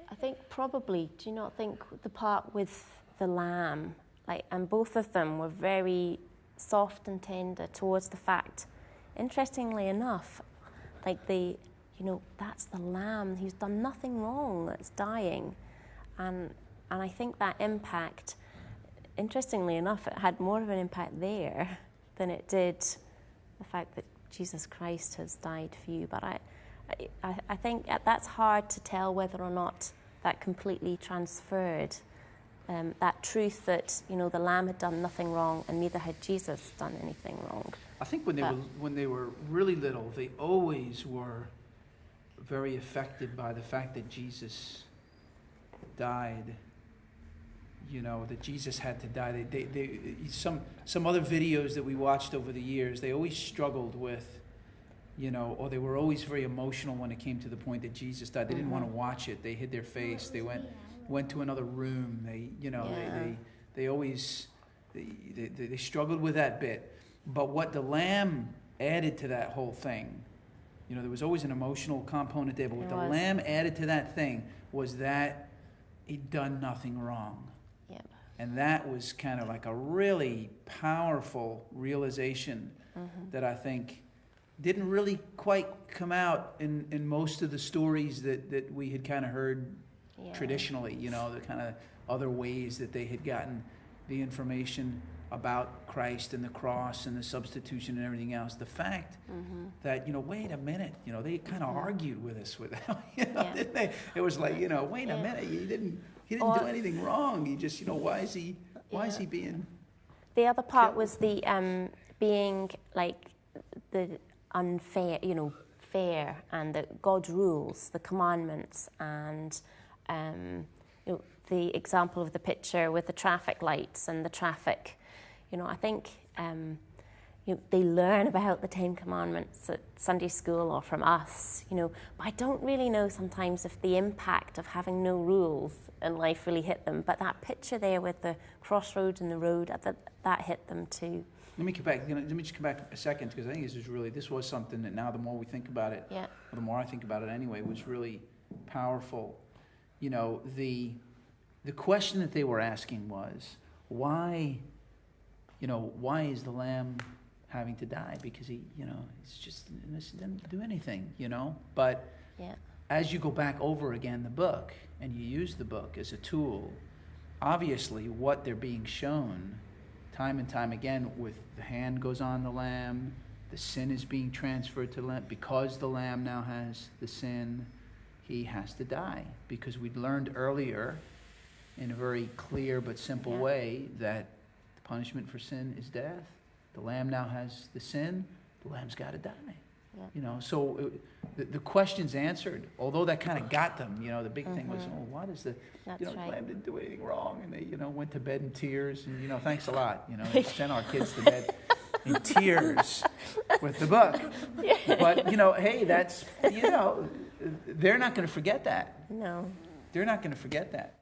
I think probably, do you not think the part with the lamb, and both of them were very soft and tender towards the fact, interestingly enough, that's the lamb, he's done nothing wrong, that's dying. And I think that impact, interestingly enough, it had more of an impact there than it did the fact that Jesus Christ has died for you. But I think that's hard to tell whether or not that completely transferred that truth that, the lamb had done nothing wrong and neither had Jesus done anything wrong. I think when they were really little, they always were very affected by the fact that Jesus died. That Jesus had to die. Some other videos that we watched over the years, they always struggled with, or they were always very emotional when it came to the point that Jesus died. They didn't want to watch it. They hid their face. They went to another room. They always they struggled with that bit. But what the lamb added to that whole thing, there was always an emotional component there. But what the lamb added to that thing was that he'd done nothing wrong. Yep. And that was kind of like a really powerful realization that I think didn't really quite come out in most of the stories that we had kind of heard traditionally, the kind of other ways that they had gotten the information about Christ and the cross and the substitution and everything else. The fact that, wait a minute, they kind of argued with us with that, didn't they? It was like, wait a minute, he didn't do anything wrong. He just, why is he being... The other part was the being like the unfair, fair, and that God rules, the commandments, and the example of the picture with the traffic lights and the traffic. I think they learn about the Ten Commandments at Sunday school or from us, but I don't really know sometimes if the impact of having no rules in life really hit them. But that picture there with the crossroads and the road, that hit them too. Let me just come back a second, because I think this was something that now the more we think about it, or the more I think about it anyway, was really powerful. The question that they were asking was, why is the lamb having to die? Because he didn't do anything, But as you go back over again the book, and you use the book as a tool, obviously what they're being shown time and time again, with the hand goes on the lamb, the sin is being transferred to the lamb. Because the lamb now has the sin, he has to die. Because we'd learned earlier in a very clear but simple way that the punishment for sin is death. The lamb now has the sin, the lamb's got to die. So the question's answered, although that kind of got them. The big thing was, what is the lamb didn't do anything wrong, and they went to bed in tears, and thanks a lot. They sent our kids to bed in tears with the book. But hey, that's they're not going to forget that. No, they're not going to forget that.